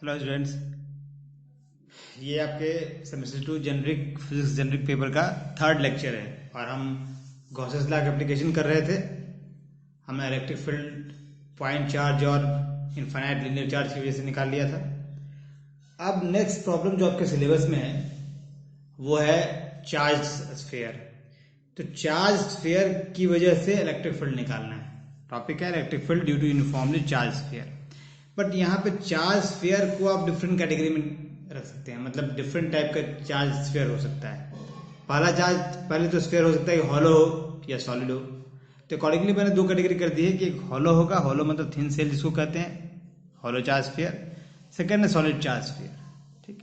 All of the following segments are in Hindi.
हेलो स्टूडेंट्स, ये आपके semester 2 generic physics generic paper का थर्ड लेक्चर है और हम गॉसेस लॉ की एप्लीकेशन कर रहे थे। हमने इलेक्ट्रिक फील्ड, पॉइंट चार्ज और इनफाइनाइट लीनियर चार्ज की वजह से निकाल लिया था। अब नेक्स्ट प्रॉब्लम जो आपके सिलेबस में है वो है चार्ज स्फीयर। तो चार्ज स्फीयर की वजह से इलेक्ट्रिक फील्ड निकालना है। टॉपिक है electric field due to uniformly charge sphere. But यहाँ पे चार्ज स्फीयर को आप डिफरेंट कैटेगरी में रख सकते हैं, मतलब डिफरेंट टाइप का चार्ज स्फीयर हो सकता है। पहले तो स्फीयर हो सकता है कि हॉलो हो या सॉलिड हो। तो अकॉर्डिंगली मैंने दो कैटेगरी कर दी है कि एक हॉलो होगा, हॉलो मतलब थिन सेल जिसको कहते हैं, हॉलो चार्ज स्फीयर। सेकेंड है सॉलिड चार्ज स्फीयर। ठीक,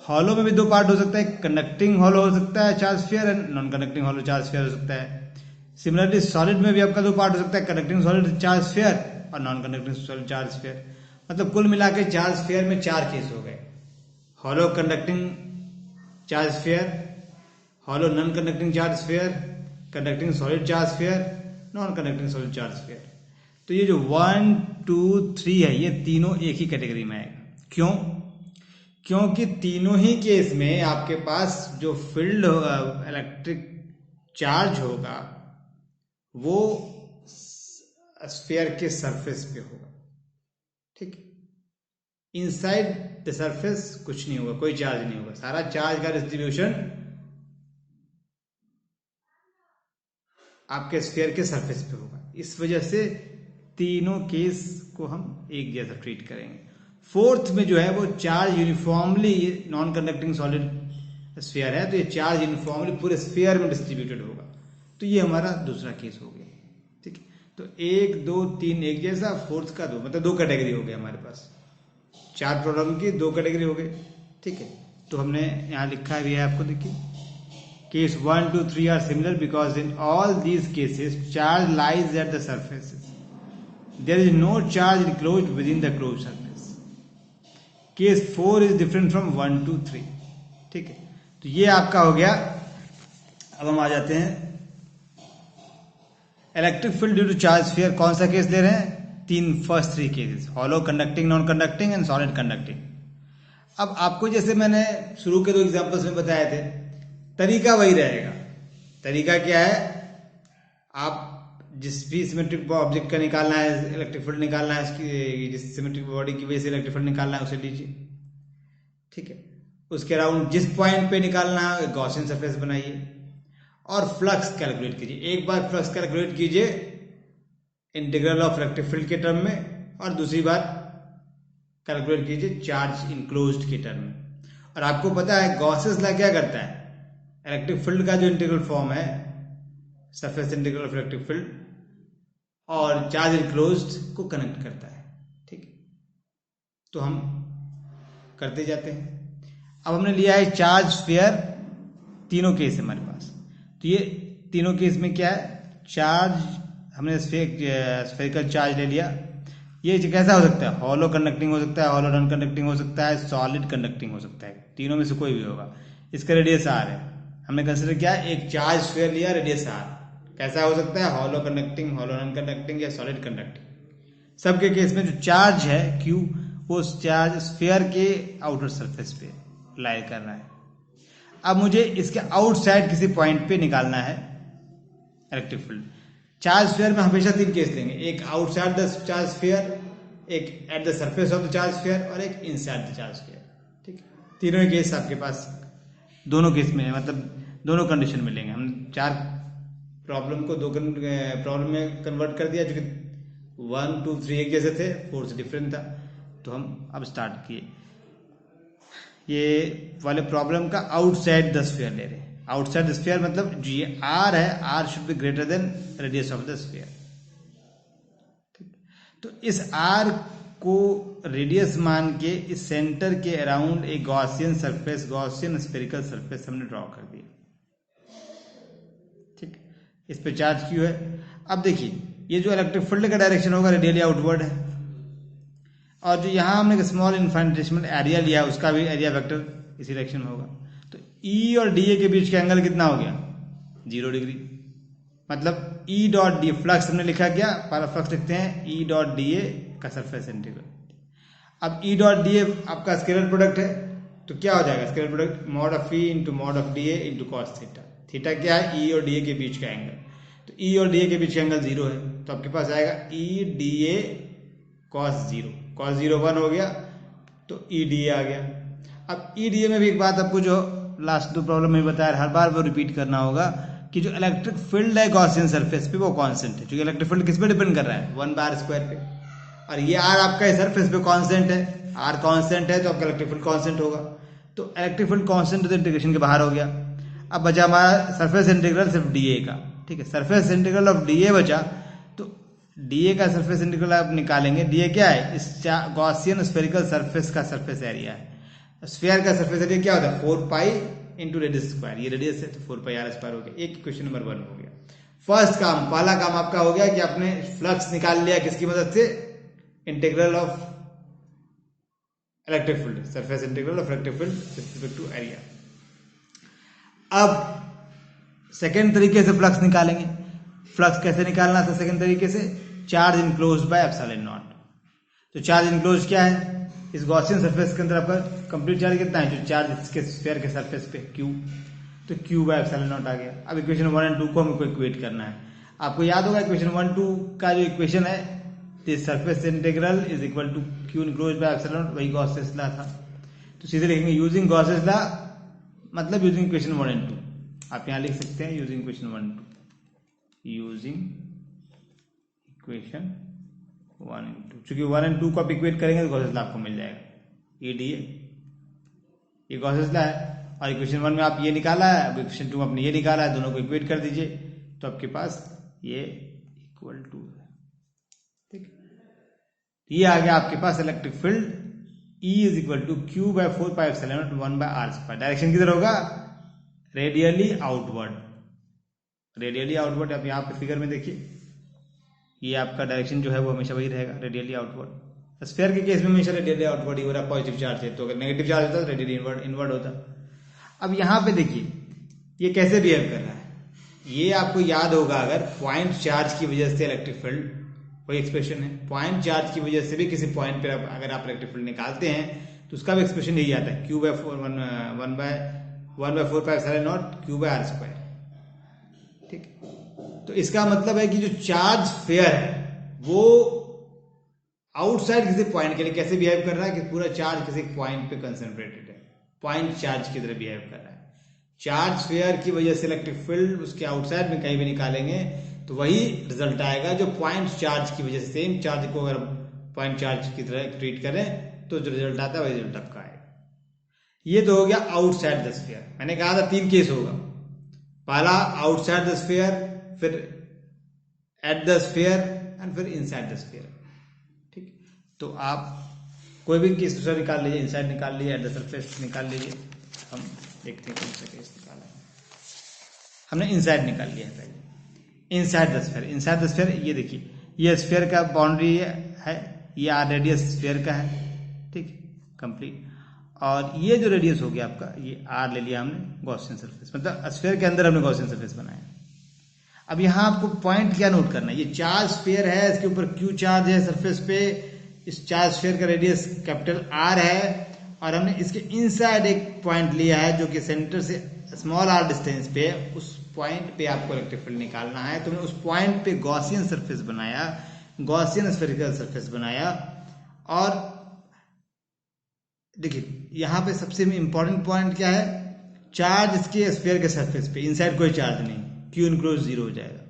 हॉलो में भी दो पार्ट हो सकता है, कंडक्टिंग हॉलो हो सकता है charge sphere and non conducting hollow charge sphere हो सकता है। सिमिलरली सॉलिड में भी आपका दो पार्ट हो सकता है, कंडक्टिंग सॉलिड चार्ज स्फीयर और non conducting solid charge sphere. मतलब कुल मिला के चार्ज स्फीयर में चार केस हो गए: hollow conducting charge sphere, hollow non conducting charge sphere, conducting solid charge sphere, non conducting solid charge sphere. तो ये जो 1, 2, 3 है, ये तीनों एक ही कैटेगरी में आएगा। क्यों? क्योंकि तीनों ही केस में आपके पास जो फील्ड इलेक्ट्रिक चार्ज होगा वो स्फीयर के सरफेस पे होगा। ठीक, इनसाइड द सरफेस कुछ नहीं होगा, कोई चार्ज नहीं होगा, सारा चार्ज का डिस्ट्रीब्यूशन आपके स्फीयर के सरफेस पे होगा। इस वजह से तीनों केस को हम एक जैसा ट्रीट करेंगे। फोर्थ में जो है वो charge uniformly, non conducting solid sphere है तो ये चार्ज यूनिफॉर्मली पूरे स्फीयर में डिस्ट्रीब्यूटेड होगा। तो ये हमारा दूसरा केस हो गया। ठीक है, तो 1, 2, 3 एक जैसा, फोर्थ का दो, मतलब दो कैटेगरी हो गया हमारे पास। चार प्रॉब्लम की दो कैटेगरी हो गई। ठीक है, तो हमने यहाँ लिखा भी है, आपको देखिए। Case 1, 2, 3 are similar because in all these cases charge lies at the surfaces, there is no charge enclosed within the closed surface. Case 4 is different from 1, 2, 3। ठीक है, तो ये आपका हो गया। अब हम आ जाते हैं electric field due to charge sphere. कौन सा केस ले रहे हैं? First three cases: hollow conducting, non conducting and solid conducting. अब आपको जैसे मैंने शुरू के दो एग्जांपल्स में बताए थे, तरीका वही रहेगा। तरीका क्या है? आप जिस भी सिमेट्रिक ऑब्जेक्ट का निकालना है, इलेक्ट्रिक फील्ड निकालना है, उसकी जिस सिमेट्रिक बॉडी की वजह से इलेक्ट्रिक फील्ड निकालना है उसे लीजिए। ठीक है, उसके अराउंड जिस पॉइंट पे निकालना है गॉसियन सरफेस बनाइए और फ्लक्स कैलकुलेट कीजिए। एक बार फ्लक्स कैलकुलेट कीजिए इंटीग्रल ऑफ इलेक्ट्रिक फील्ड के टर्म में, और दूसरी बार कैलकुलेट कीजिए चार्ज इनक्लोज्ड के टर्म में। और आपको पता है गॉसेस लॉ क्या करता है? इलेक्ट्रिक फील्ड का जो इंटीग्रल फॉर्म है, surface integral of electric field, और चार्ज इनक्लोज्ड को कनेक्ट करता है। ठीक, तो हम करते जाते हैं। अब हमने लिया है चार्ज स्फीयर, तीनों केस है हमारे पास। तो ये तीनों केस में क्या है? चार्ज, हमने स्फेरिकल चार्ज ले लिया। ये कैसा हो सकता है? हॉलो कंडक्टिंग हो सकता है, हॉलो नॉन कंडक्टिंग हो सकता है, सॉलिड कंडक्टिंग हो सकता है। तीनों में से कोई भी होगा। इसका रेडियस आर है। हमने कंसिडर किया एक चार्ज स्फीयर लिया, रेडियस आर। कैसा हो सकता है? Hollow conducting, hollow non conducting या सॉलिड कंडक्टिंग। सबके केस में जो चार्ज है क्यू, वो चार्ज स्फीयर के आउटर सरफेस पे लाई कर रहा है। अब मुझे इसके आउटसाइड किसी पॉइंट पे निकालना है इलेक्ट्रिक फील्ड। चार्ज स्फीयर में हमेशा तीन केस लेंगे: एक आउटसाइड द चार्ज स्फीयर, एक at the surface of the charge sphere, और एक इनसाइड द चार्ज स्फीयर। ठीक है, तीनों ही केस आपके पास दोनों केस में है, मतलब दोनों कंडीशन में लेंगे। हमने चार प्रॉब्लम को दो प्रॉब्लम में कन्वर्ट कर दिया, क्योंकि 1, 2, 3 एक जैसे थे, 4 से डिफरेंट था। तो हम अब स्टार्ट किए ये वाले प्रॉब्लम का आउटसाइड द स्फीयर ले रहे हैं। आउटसाइड द स्फीयर मतलब जो ये आर है, R should be greater than radius of the sphere. तो इस आर को रेडियस मान के इस सेंटर के अराउंड एक Gaussian surface, Gaussian spherical surface हमने ड्रॉ कर दिया। ठीक, इस पे चार्ज क्यू है। अब देखिए, ये जो इलेक्ट्रिक फील्ड का डायरेक्शन होगा रेडियली आउटवर्ड है, और जो यहाँ हमने स्मॉल इनफाइनिटेसिमल एरिया लिया उसका भी एरिया वेक्टर इसी डायरेक्शन में होगा। तो ई और डी ए के बीच का एंगल कितना हो गया? 0 डिग्री। मतलब ई डॉट डी, फ्लक्स हमने लिखा क्या? पहला फ्लक्स लिखते हैं ई डॉट डी ए का सरफेस इंटीग्रल। अब ई डॉट डी ए आपका स्केलर प्रोडक्ट है, तो क्या हो जाएगा scalar product mod of E into mod of D A into cos theta. Theta क्या है? ई और डी ए के बीच का एंगल, तो ई और डी ए के बीच का एंगल 0 है, तो आपके पास आएगा ई डी ए कॉस 0, कॉस 0 1 हो गया, तो ई डी ए आ गया। अब ई डी ए में भी एक बात आपको जो लास्ट 2 प्रॉब्लम में बताया, हर बार वो रिपीट करना होगा कि जो इलेक्ट्रिक फील्ड है गॉसियन सरफेस पे वो कांस्टेंट है, क्योंकि इलेक्ट्रिक फील्ड किस पे डिपेंड कर रहा है? 1/r² पे, और ये आर आपका इस सरफेस पे कांस्टेंट है, आर कांस्टेंट है तो आपका इलेक्ट्रिक फील्ड कांस्टेंट होगा, तो इलेक्ट्रिक फील्ड कांस्टेंट तो इंटीग्रेशन के बाहर हो गया। अब बचा हमारा सरफेस इंटीग्रल सिर्फ डीए का, ठीक है, सरफेस इंटीग्रल ऑफ डीए बचा, तो डीए का सरफेस इंटीग्रल आप निकालेंगे। डीए क्या है? इस गॉसियन स्फेरिकल सरफेस का सरफेस एरिया है। स्फीयर का सरफेस एरिया क्या होता है? 4 पाई इंटू रेडियस स्क्वायर, ये रेडियस है तो 4 पाई आर स्क्वायर हो गया। एक क्वेश्चन नंबर 1 हो गया। फर्स्ट काम, पहला काम आपका हो गया कि आपने फ्लक्स निकाल लिया किसकी मदद से? Integral of electric field, surface integral of electric field with respect to area. अब सेकेंड तरीके से फ्लक्स निकालेंगे। फ्लक्स कैसे निकालना था सेकेंड तरीके से? Charge enclosed by epsilon not. तो चार्ज इनक्लोज क्या है? इस गॉसियन सरफेस के अंदर आपका कंप्लीट चार्ज कितना है? जो चार्ज इसके स्फीयर के सरफेस पे Q, तो Q बाय एप्सिलॉन नॉट आ गया। अब इक्वेशन 1 और 2 को हमको इक्वेट करना है। आपको याद होगा इक्वेशन 1 2 का जो इक्वेशन है, this surface integral is equal to Q enclose by epsilon naught, वही गॉसेस लॉ था, तो सीधे लिखेंगे यूजिंग गॉसेस लॉ, मतलब यूजिंग इक्वेशन 1 और 2। आप यहां लिख सकते हैं यूजिंग इक्वेशन 1 2, यूजिंग इक्वेशन 1 और 2, चूंकि 1 और 2 को आप इक्वेट करेंगे तो गॉसेस लॉ आपको मिल जाएगा। ई डी ए, ये गॉसेस लॉ है, और इक्वेशन 1 में आप ये निकाला है, अब इक्वेशन 2 में आपने ये निकाला है, दोनों को इक्वेट कर दीजिए तो आपके पास ये इक्वल टू है, ठीक। ये आ गया आपके पास electric field E is equal to Q by 4 pi epsilon naught 1 by R square. Direction किधर होगा? Radially outward, radially outward. आप यहाँ पे फिगर में देखिए, ये आपका डायरेक्शन जो है वो हमेशा वही रहेगा, रेडियली आउटवर्ड। स्फीयर के केस में हमेशा रेडियली आउटवर्ड ही हो रहा है, पॉजिटिव चार्ज है, तो अगर नेगेटिव चार्ज होता तो रेडियली इनवर्ड होता। अब यहाँ पे देखिए ये कैसे बिहेव कर रहा है, ये आपको याद होगा, अगर पॉइंट चार्ज की वजह से इलेक्ट्रिक फील्ड, वही एक्सप्रेशन है, पॉइंट चार्ज की वजह से भी किसी पॉइंट पे अगर आप इलेक्ट्रिक फील्ड निकालते हैं तो उसका भी एक्सप्रेशन यही आता है, Q by 1/4 pi epsilon naught Q by R square, ठीक। तो इसका मतलब है कि जो चार्ज फेयर है वो आउटसाइड किसी पॉइंट के लिए कैसे बिहेव कर रहा है कि पूरा चार्ज किसी पॉइंट पे कंसंट्रेटेड है, पॉइंट चार्ज की तरह बिहेव कर रहा है। चार्ज फेयर की वजह से इलेक्ट्रिक फील्ड उसके आउटसाइड में कहीं भी निकालेंगे तो वही रिजल्ट आएगा जो पॉइंट चार्ज की वजह से, सेम चार्ज को अगर पॉइंट चार्ज की तरह ट्रीट करें तो जो रिजल्ट आता है वही रिजल्ट आपका आएगा। ये तो हो गया आउटसाइड द स्फीयर। मैंने कहा था 3 केस होगा, पहला आउटसाइड द स्फीयर, फिर एट द स्फीयर एंड फिर इनसाइड द स्फीयर, ठीक। तो आप कोई भी केस दूसरा निकाल लीजिए, इनसाइड निकाल लीजिए, एट द सरफेस निकाल लीजिए। हम देखते हैं कौन सा केस निकाला है। हमने इनसाइड निकाल लिया है पहले, inside the sphere. Inside the sphere ये देखिए, ये स्फीयर का बाउंड्री है, ये आर रेडियस स्फीयर का है, ठीक, कंप्लीट। और ये जो रेडियस हो गया आपका, ये आर ले लिया हमने गॉसियन सरफेस, मतलब स्फीयर के अंदर हमने गॉसियन सरफेस बनाया। अब यहाँ आपको पॉइंट क्या नोट करना है, ये चार्ज स्फीयर है, इसके ऊपर Q चार्ज है सरफेस पे, इस चार्ज स्फीयर का रेडियस कैपिटल R है, और हमने इसके इनसाइड एक पॉइंट लिया है जो कि सेंटर से स्मॉल r डिस्टेंस पे है, उस पॉइंट पे आपको इलेक्ट्रिक फील्ड निकालना है। तो हमने उस पॉइंट पे गॉसियन सरफेस बनाया, गॉसियन स्फेरिकल सरफेस बनाया। और देखिए यहाँ पे सबसे इंपॉर्टेंट पॉइंट क्या है, चार्ज इसके स्फीयर के सरफेस पे, इनसाइड कोई चार्ज नहीं, Q इनक्लोज 0 हो जाएगा,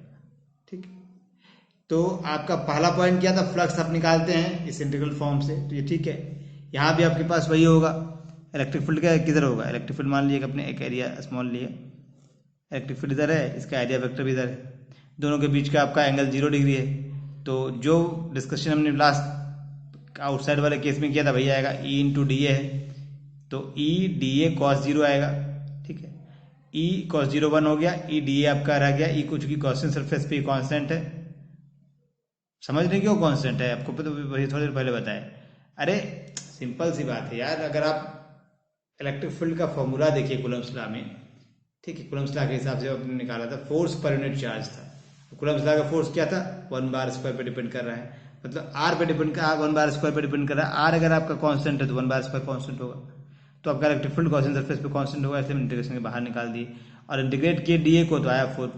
ठीक। तो आपका पहला पॉइंट क्या था, फ्लक्स आप निकालते हैं इस इंटीग्रल फॉर्म से, तो ये ठीक है। यहाँ भी आपके पास वही होगा, इलेक्ट्रिक फील्ड का किधर होगा, इलेक्ट्रिक फील्ड मान लीजिए अपने एक एरिया स्मॉल लिया, इलेक्ट्रिक फील्ड इधर है, इसका एरिया वेक्टर भी इधर है, दोनों के बीच का आपका एंगल 0 डिग्री है। तो जो डिस्कशन हमने लास्ट आउटसाइड वाले केस में किया था वही आएगा, E इंटू डी ए है, तो E डी ए कॉस 0 आएगा, ठीक है। E cos 0 1 हो गया, E डी ए आपका रह गया, E कुछ की गॉसियन सरफेस पे कांस्टेंट है, समझ रहे क्यों कांस्टेंट है, आपको तो वही थोड़ी देर पहले बताया। अरे सिंपल सी बात है यार, अगर आप इलेक्ट्रिक फील्ड का फॉर्मूला देखिए कूलम्ब्स लॉ में, ठीक है, कूलम्ब्स लॉ के हिसाब से आपने निकाला था, फोर्स पर यूनिट चार्ज था। कूलम्ब्स लॉ का फोर्स क्या था, 1 बार स्क्वायर पे डिपेंड कर रहा है, मतलब आर पे डिपेंड कर, वन बार स्क्वायर पे डिपेंड कर रहा है। आर अगर आपका कांस्टेंट है तो वन बार स्क्वायर कांस्टेंट होगा, तो आपका इलेक्ट्रिक फील्ड गॉसियन सरफेस पे कांस्टेंट होगा, इसलिए इंटीग्रेशन के बाहर निकाल दिए। और इंटीग्रेट किए डीए को, तो आया 4,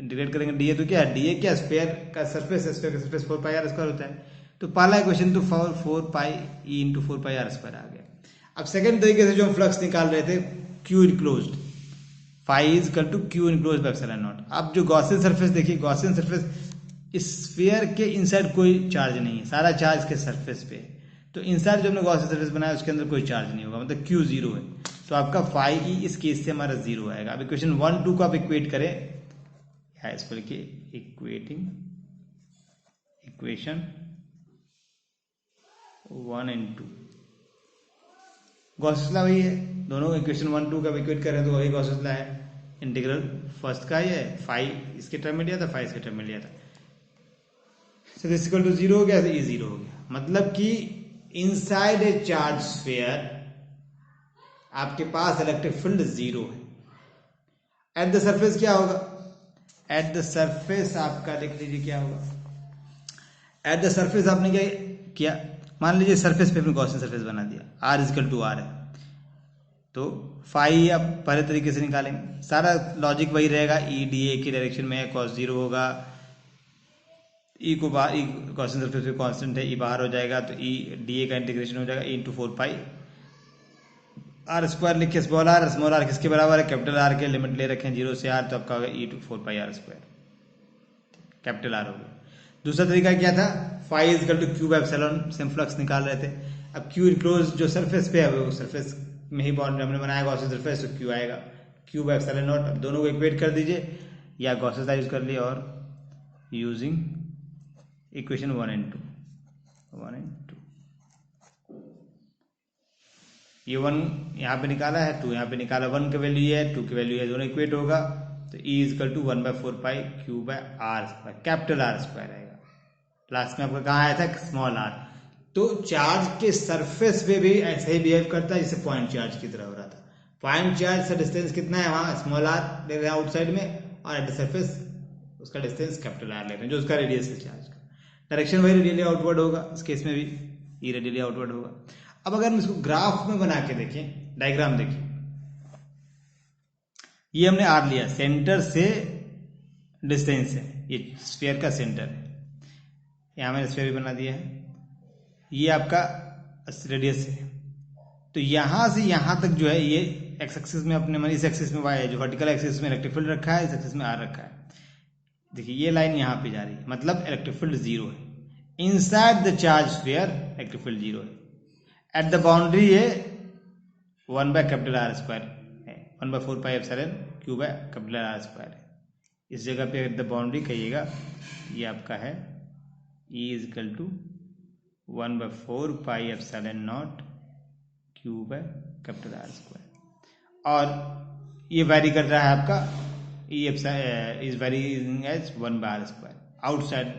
इंटीग्रेट करेंगे डीए तो क्या है, डीए क्या, स्फीयर का सरफेस है, स्फीयर का सरफेस 4 पाई आर स्क्वायर होता है। तो पहला इक्वेशन तो 4 pi E into 4 pi R square आ गया। अब सेकंड तरीके से जो हम फ्लक्स निकाल रहे थे, Q enclosed, phi is equal to Q enclosed by epsilon naught. अब जो गॉसियन सरफेस देखिए, गॉसियन सरफेस स्फीयर के इनसाइड कोई चार्ज नहीं है, सारा चार्ज के सरफेस पे है। तो इनसाइड जो हमने गॉसियन सरफेस बनाया उसके अंदर कोई चार्ज नहीं होगा, मतलब क्यू जीरो है। तो आपका फाई ई इस केस से हमारा जीरो आएगा। अब इक्वेशन 1 2 को आप इक्वेट करें, या इसको लिखिए equating equation 1 and 2, Gauss law वही है, दोनों इक्वेशन 1 2 का इक्वेट करें तो वही गॉस लॉ है। इंटीग्रल फर्स्ट का ही है, फाई इसके टर्म में लिया था, फाई इसके टर्म में लिया था, so this equal to 0 हो गया, ये 0 हो गया। मतलब कि इनसाइड ए चार्ज स्फीयर आपके पास इलेक्ट्रिक फील्ड 0 है। एट द सरफेस क्या होगा, एट द सरफेस आपका देख लीजिए क्या होगा। एट द सरफेस आपने क्या किया, मान लीजिए सरफेस पे अपने गॉसियन सरफेस बना दिया, आर इजकल टू आर है, तो फाई आप पहले तरीके से निकालेंगे, सारा लॉजिक वही रहेगा। ई डी ए की डायरेक्शन में है, कॉस 0 होगा, ई को बाहर, ई गॉसियन सरफेस पे कांस्टेंट है, ई बाहर हो जाएगा, तो ई डी ए का इंटीग्रेशन हो जाएगा, E into 4 pi R square लिखे, स्मॉल आर किसके बराबर है, कैपिटल आर के, लिमिट ले रखे हैं 0 से आर, तो आपका होगा E to 4 pi R square, capital R हो गया। दूसरा तरीका क्या था, phi is equal to Q by epsilon से हम फ्लक्स निकाल रहे थे। अब क्यू इनक्लोज जो सरफेस पे है वो सरफेस में ही बाउंड्री हमने बनाया गॉसियन सरफेस, तो क्यू आएगा क्यू बाय एप्सिलॉन नॉट। अब दोनों को इक्वेट कर दीजिए, या गॉसियन यूज कर लिए, और यूजिंग इक्वेशन 1 and 2, ये 1 यहाँ पे निकाला है, 2 यहाँ पे निकाला, 1 की वैल्यू है, 2 की वैल्यू है, दोनों इक्वेट होगा, तो E is equal to 1/4 pi Q by R square, capital R square आएगा। लास्ट में आपका कहाँ आया था, स्मॉल आर। तो चार्ज के सरफेस पे भी ऐसे ही बिहेव करता है जैसे पॉइंट चार्ज की तरह हो रहा था। पॉइंट चार्ज से डिस्टेंस कितना है, वहां स्मॉल आर ले रहे हैं आउटसाइड में, और एट द सरफेस उसका डिस्टेंस कैपिटल आर ले रहे हैं, जो उसका रेडियस है चार्ज का। डायरेक्शन वही रेडियली आउटवर्ड होगा, इस केस में भी ई रेडियली आउटवर्ड होगा। अब अगर हम इसको ग्राफ में बना के देखें, डायग्राम देखिए, ये हमने आर लिया, सेंटर से डिस्टेंस है, ये स्फीयर का सेंटर है, यहां मैंने स्फीयर भी बना दिया है, ये आपका रेडियस है। तो यहां से यहां तक जो है ये एक्स एक्सिस में अपने मन, इस एक्सिस में वाई है, जो वर्टिकल एक्सिस में इलेक्ट्रिक फील्ड रखा है, इस एक्सिस में आर रखा है। देखिए ये लाइन यहां पे जा रही है, मतलब इलेक्ट्रिक फील्ड 0 है। Inside the charge sphere electric field 0 है। एट द बाउंड्री ये 1 बाय कैपिटल आर स्क्वायर है, 1/4 pi epsilon Q by capital R square है। इस जगह पे एट द बाउंड्री कहिएगा, ये आपका है E is equal to 1/4 pi epsilon naught Q by capital R square. और ये वेरी कर रहा है आपका, E is varying as 1/r square outside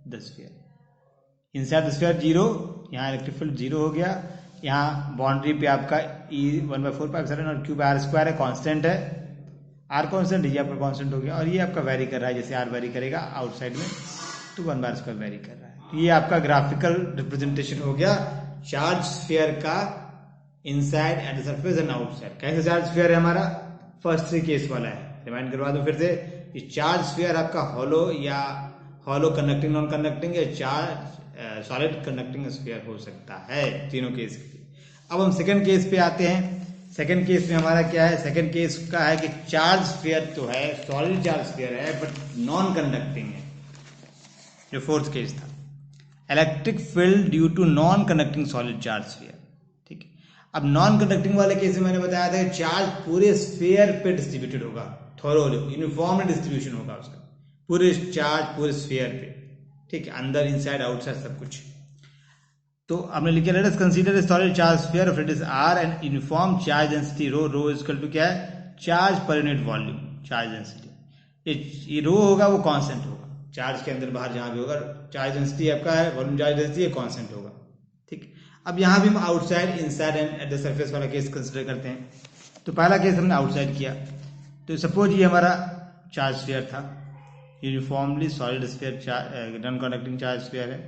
the sphere. Inside the sphere 0, यहाँ इलेक्ट्रिक फील्ड 0 हो गया। यहाँ बाउंड्री पे आपका E 1/4 पाई एप्सिलॉन और क्यू बाय r स्क्वायर है, कांस्टेंट है, r कांस्टेंट है, ये आपका कांस्टेंट हो गया। और ये आपका वेरी कर रहा है, जैसे r वेरी करेगा आउटसाइड में, तो 1/r स्क्वायर वेरी कर रहा है। तो ये आपका ग्राफिकल रिप्रेजेंटेशन हो गया चार्ज स्फीयर का, inside at the surface and outside. कैसे चार्ज स्फीयर है हमारा, फर्स्ट 3 केस वाला है, रिमाइंड करवा दो फिर से। ये चार्ज स्फीयर आपका हॉलो या हॉलो कंडक्टिंग नॉन कंडक्टिंग या चार्ज सॉलिड कंडक्टिंग स्फीयर हो सकता है, तीनों केस के लिए। अब हम सेकंड केस पे आते हैं। सेकंड केस में हमारा क्या है, सेकंड केस का है कि चार्ज स्फीयर तो है, सॉलिड चार्ज स्फीयर है, बट नॉन कंडक्टिंग है, जो फोर्थ केस था। Electric field due to non conducting solid charge sphere, ठीक है। अब नॉन कंडक्टिंग वाले केस में मैंने बताया था कि चार्ज पूरे स्फीयर पे डिस्ट्रीब्यूटेड होगा, थोरोली यूनिफॉर्म डिस्ट्रीब्यूशन होगा उसका, पूरे चार्ज पूरे स्फीयर पे, ठीक है, अंदर इनसाइड आउटसाइड सब कुछ। तो हमने लिखा, let us consider a solid charge sphere of radius r and uniform charge density rho. Rho is equal to क्या है, चार्ज पर यूनिट वॉल्यूम, चार्ज डेंसिटी। ये रो होगा वो कांस्टेंट होगा, चार्ज के अंदर बाहर जहां भी होगा, चार्ज डेंसिटी आपका है, वॉल्यूम चार्ज डेंसिटी कांस्टेंट होगा, ठीक। अब यहां भी हम outside, inside and at the surface वाला केस कंसीडर करते हैं। तो पहला केस हमने आउटसाइड किया, तो सपोज ये हमारा चार्ज स्फीयर था, uniformly solid sphere, non conducting charge sphere है,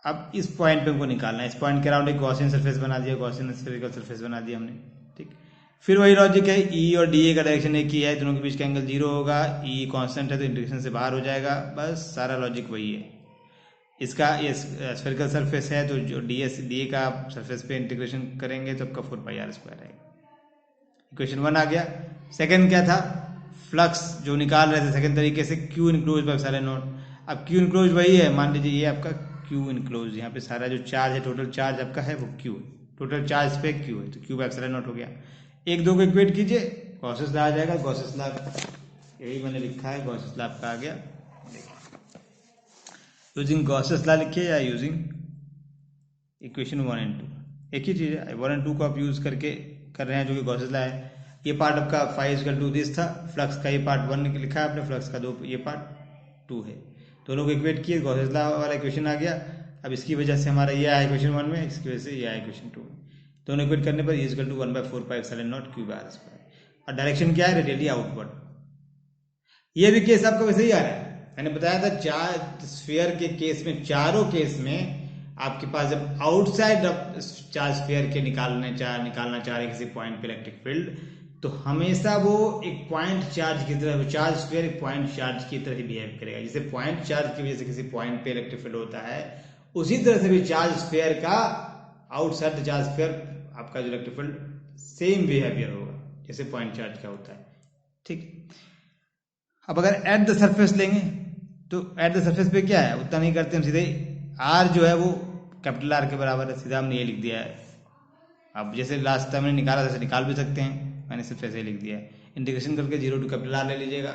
अब इस पॉइंट पे हमको निकालना है, इस पॉइंट के अराउंड एक गॉसियन सरफेस बना दिया, गॉसियन स्फेरिकल सरफेस बना दिया हमने, ठीक। फिर वही लॉजिक है, ई और डी ए का डायरेक्शन एक ही है, दोनों के बीच का एंगल 0 होगा, ई कांस्टेंट है तो इंटीग्रेशन से बाहर हो जाएगा, बस सारा लॉजिक वही है। इसका ये स्फेरिकल सरफेस है तो जो डी ए का सरफेस पे इंटीग्रेशन करेंगे तो आपका 4πr² आएगा। इक्वेशन 1 आ गया। सेकंड क्या था, फ्लक्स जो निकाल रहे थे सेकंड तरीके से, Q enclose by epsilon naught. अब क्यू इनक्लोज वही है, मान लीजिए ये आपका क्यू इनक्लोज, यहाँ पे सारा जो चार्ज है, टोटल चार्ज आपका है वो क्यू है, टोटल चार्ज पे क्यू है, तो क्यू बाय एप्सिलॉन नॉट हो गया। एक दो को इक्वेट कीजिए, गॉसेस लॉ आ जाएगा, गॉसेस लॉ यही मैंने लिखा है, गॉसेस लॉ आपका आ गया। यूजिंग गॉसेस लॉ लिखिए या यूजिंग इक्वेशन 1 एंड 2, एक ही चीज है। 1 एंड 2 को आप यूज करके कर रहे हैं, जो कि गॉसेस लॉ है। ये पार्ट आपका फाइव इक्वल टू दिस था, फ्लक्स का ये पार्ट 1 लिखा है आपने, फ्लक्स का ये पार्ट 2 है, दोनों को इक्वेट किए, गॉसेस लॉ वाला इक्वेशन आ गया। अब इसकी वजह से हमारा ये आया इक्वेशन 1 में, इसकी वजह से ये आया इक्वेशन 2 में, दोनों इक्वेट करने पर इज इक्वल टू 1/4πε0 Q/r²। और डायरेक्शन क्या है, रेडियली आउटवर्ड। ये भी केस आपका वैसे ही आ रहा है, मैंने बताया था चार्ज स्फीयर के केस में, चारों केस में आपके पास जब आउटसाइड चार्ज स्फीयर के निकालना चाह रहे किसी पॉइंट पे इलेक्ट्रिक फील्ड, तो हमेशा वो एक पॉइंट चार्ज की तरह, चार्ज स्फीयर एक पॉइंट चार्ज की तरह ही बिहेव करेगा। जैसे पॉइंट चार्ज की वजह से किसी पॉइंट पे इलेक्ट्रिक फील्ड होता है, उसी तरह से भी चार्ज स्फीयर का आउटसाइड द चार्ज स्फीयर आपका जो इलेक्ट्रिक फील्ड सेम बिहेवियर होगा जैसे पॉइंट चार्ज का होता है, ठीक। अब अगर एट द सरफेस लेंगे तो एट द सरफेस पे क्या है, उतना नहीं करते हम, सीधे आर जो है वो कैपिटल आर के बराबर है, सीधा हमने ये लिख दिया है। अब जैसे लास्ट टाइम मैंने निकाला जैसे निकाल भी सकते हैं, मैंने सिर्फ ऐसे लिख दिया है। इंटीग्रेशन करके 0 टू कैपिटल आर ले लीजिएगा,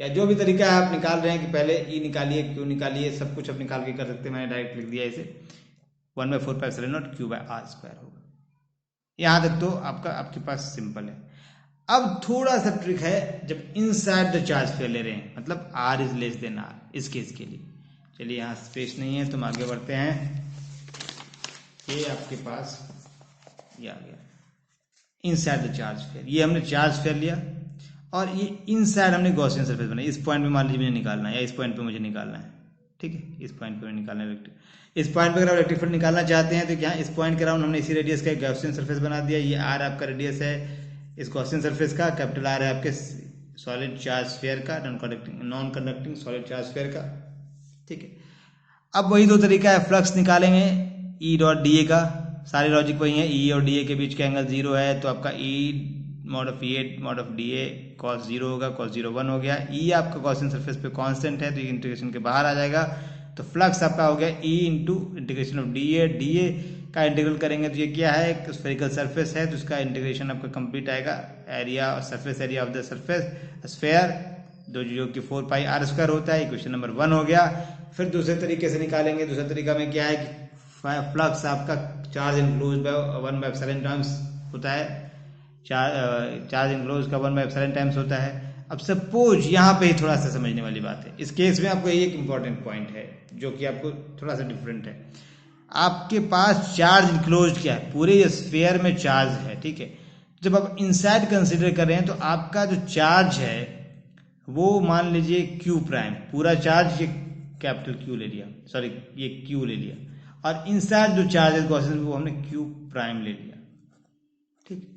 या जो भी तरीका है आप निकाल रहे हैं कि पहले ई निकालिए, क्यू निकालिए, सब कुछ आप निकाल के कर सकते हैं। मैंने डायरेक्ट लिख दिया इसे 1/4πε0 Q/r² होगा। यहाँ तक तो आपके पास सिंपल है। अब थोड़ा सा ट्रिक है, जब इनसाइड द चार्ज स्फीयर ले रहे हैं, मतलब r is less than r, इस केस के लिए। चलिए यहाँ स्पेस नहीं है तो हम आगे बढ़ते हैं। ये आपके पास ये आ गया इनसाइड द चार्ज स्फीयर, ये हमने चार्ज स्फीयर लिया और ये इनसाइड हमने गॉसियन सरफेस बनाई। इस पॉइंट पे मान लीजिए मुझे निकालना है, या इस पॉइंट पे मुझे निकालना है, ठीक है, इस पॉइंट पे निकालना है इस पॉइंट पे अगर आप इलेक्ट्रिक फील्ड निकालना चाहते हैं तो क्या, इस पॉइंट के अराउंड हमने इसी रेडियस का एक गॉसियन सरफेस बना दिया। ये आर आपका रेडियस है इस गॉसियन सरफेस का, कैपिटल आर है आपके सॉलिड चार्ज स्फीयर का, non conducting solid charge sphere का, ठीक है। अब वही दो तरीका है, फ्लक्स निकालेंगे ई डॉट डी ए का, सारे लॉजिक वही है। ई और डी ए के बीच का एंगल 0 है तो आपका E mod of E mod of D A cos 0 होगा, कॉस 0 1 हो गया। ई आपका गॉसियन सरफेस पे कांस्टेंट है तो ये इंटीग्रेशन के बाहर आ जाएगा, तो फ्लक्स आपका हो गया E into integration of D ए का इंटीग्रल करेंगे तो ये क्या है, एक स्फेरिकल सरफेस है तो उसका इंटीग्रेशन आपका कंप्लीट आएगा, area surface area of the surface sphere जो कि 4πr² होता है। इक्वेशन नंबर 1 हो गया। फिर दूसरे तरीके से निकालेंगे, दूसरे तरीका में क्या है कि फ्लक्स आपका चार्ज इनक्लोज बाय 1/ε टाइम्स होता है, चार्ज इनक्लोज का 1/ε टाइम्स होता है। अब सपोज यहाँ पे ही थोड़ा सा समझने वाली बात है, इस केस में आपको एक इंपॉर्टेंट पॉइंट है जो कि आपको थोड़ा सा डिफरेंट है। आपके पास चार्ज इनक्लोज क्या है, पूरे स्फीयर में चार्ज है, ठीक है। जब आप इनसाइड कंसीडर कर रहे हैं तो आपका जो चार्ज है वो मान लीजिए क्यू प्राइम, पूरा चार्ज ये कैपिटल क्यू ले लिया, सॉरी ये क्यू ले लिया, और इनसाइड जो चार्ज है गॉसियन वो हमने क्यू प्राइम ले लिया, ठीक।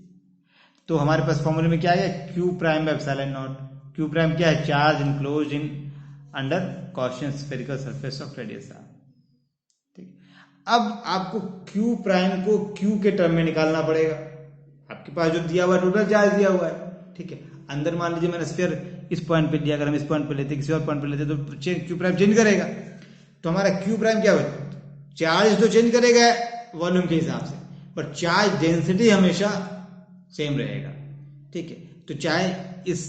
तो हमारे पास फॉर्मूले में क्या है, Q prime by epsilon naught. Q prime क्या है, charge enclose in under Gaussian spherical surface of radius r, ठीक। अब आपको क्यू प्राइम को क्यू के टर्म में निकालना पड़ेगा। आपके पास जो दिया हुआ टोटल चार्ज दिया हुआ है, ठीक है। अंदर मान लीजिए मैंने स्फीयर इस पॉइंट पे दिया, अगर हम इस पॉइंट पे लेते किसी और पॉइंट पे लेते तो क्यू प्राइम चेंज करेगा। तो हमारा क्यू प्राइम क्या होगा, चार्ज तो चेंज करेगा वॉल्यूम के हिसाब से, पर चार्ज डेंसिटी हमेशा सेम रहेगा, ठीक है। तो चाहे इस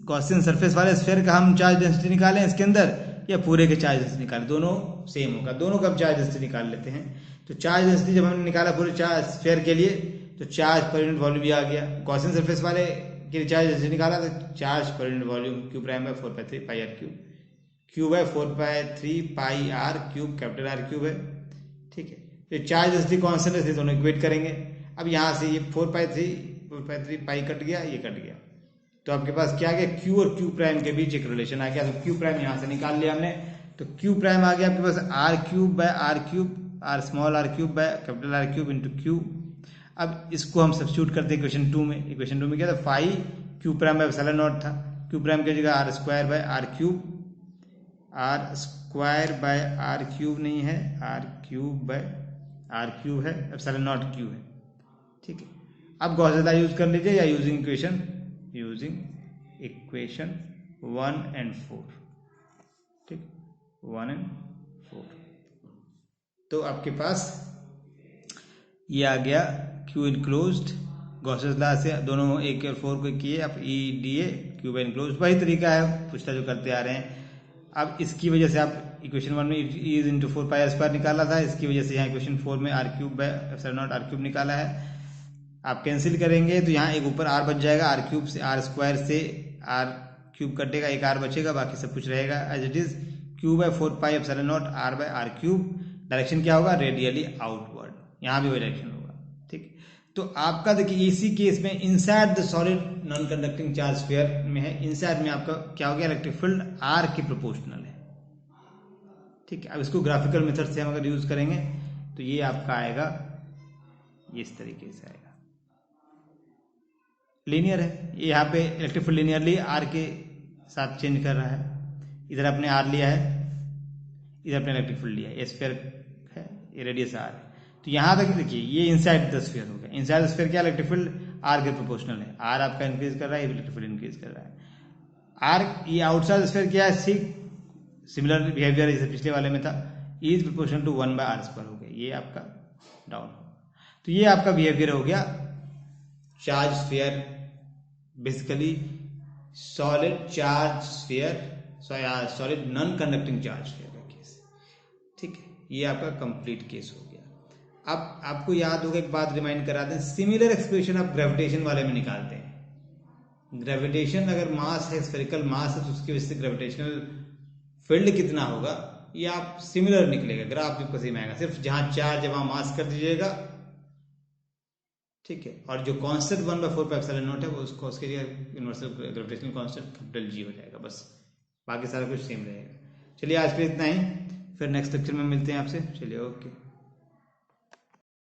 गॉसियन सरफेस वाले स्फीयर का हम चार्ज डेंसिटी निकालें इसके अंदर, या पूरे के चार्ज डेंसिटी निकालें, दोनों सेम होगा, दोनों का हम चार्ज डेंसिटी निकाल लेते हैं। तो चार्ज डेंसिटी जब हमने निकाला पूरे चार्ज स्फीयर के लिए तो चार्ज पर यूनिट वॉल्यूम भी आ गया। गॉसियन सरफेस वाले के लिए चार्ज डेंसिटी निकाला तो चार्ज पर unit volume Q prime by 4/3πr³ Q by 4/3πr³ capital R cube है, ठीक है। तो चार्ज डेंसिटी कांस्टेंट है, दोनों इक्वेट करेंगे। अब यहाँ से ये 4/3 पाई कट गया, ये कट गया, तो आपके पास क्या आ गया, क्यू और क्यू प्राइम के बीच एक रिलेशन आ गया। तो क्यू प्राइम यहाँ से निकाल लिया हमने, तो क्यू प्राइम आ गया आपके पास R³ by R³ R small R cube by capital R cube into Q. अब इसको हम सब्स्टिट्यूट करते हैं इक्वेशन 2 में। इक्वेशन 2 में क्या था, phi Q prime by epsilon naught था। क्यू प्राइम की जगह R square by R cube. R square by R cube नहीं है, R cube by R cube है, एप्सिलॉन नॉट क्यू है। ठीक है, अब गॉस लॉ यूज कर लीजिए या यूजिंग इक्वेशन 1 and 4। ठीक, 1 and 4। तो आपके पास ये आ गया क्यू इनक्लोज्ड। गॉसेस लॉ से दोनों 1 और 4 को किए, अब E D A Q by enclosed, वही तरीका है पिछला जो करते आ रहे हैं। अब इसकी वजह से आप इक्वेशन 1 में ई इंटू 4 पाई स्क्वायर निकाला था, इसकी वजह से यहाँ इक्वेशन 4 में R cube by epsilon naught R cube निकाला है। आप कैंसिल करेंगे तो यहाँ एक ऊपर आर बच जाएगा, आर क्यूब से आर स्क्वायर से आर क्यूब कटेगा, एक आर बचेगा, बाकी सब कुछ रहेगा as it is. Q by 4 pi epsilon naught R by R cube. Direction क्या होगा, रेडियली आउटवर्ड, यहाँ भी वही डायरेक्शन होगा। ठीक, तो आपका देखिए इसी केस में inside the solid non conducting charge sphere में है, इनसाइड में आपका क्या हो गया, इलेक्ट्रिक फील्ड आर के प्रोपोर्शनल है। ठीक है, अब इसको ग्राफिकल मेथड से हम अगर यूज करेंगे तो ये आपका आएगा, ये इस तरीके से आएगा, लीनियर है। ये यहाँ पे इलेक्ट्रिक फील्ड लीनियरली आर के साथ चेंज कर रहा है। इधर आपने आर लिया है, इधर आपने इलेक्ट्रिक फील्ड लिया है, ये स्फीयर है, ये रेडियस आर है। तो यहाँ तक देखिए ये इनसाइड द स्फीयर हो गया। इनसाइड द स्फीयर क्या, इलेक्ट्रिक फील्ड आर के प्रोपोर्शनल है। आर आपका इंक्रीज कर रहा है, इलेक्ट्रिक फील्ड इंक्रीज कर रहा है। आर ये आउटसाइड स्फीयर क्या है, सिमिलर बिहेवियर जैसे पिछले वाले में था, is proportional to 1 by R square हो गया, ये आपका डाउन। तो ये आपका बिहेवियर हो गया charge sphere, basically solid charge sphere, solid non conducting charge sphere का केस। ठीक है, ये आपका कंप्लीट केस हो गया। अब आपको याद होगा, एक बात रिमाइंड करा दें, सिमिलर एक्सप्रेशन आप ग्रेविटेशन वाले में निकालते हैं। ग्रेविटेशन अगर मास है, स्फेरिकल मास है, तो उसकी वजह से ग्रेविटेशनल फील्ड कितना होगा ये आप सिमिलर निकलेगा, ग्राफ भी पसीम आएगा। सिर्फ जहां चार्ज है वहां मास कर दीजिएगा। ठीक है, और जो कांस्टेंट 1/4 पाई एप्सिलॉन नॉट है वो उसको उसके लिए universal gravitational constant capital G हो जाएगा, बस बाकी सारा कुछ सेम रहेगा। चलिए आज के लिए इतना ही, फिर नेक्स्ट लेक्चर में मिलते हैं आपसे। चलिए ओके।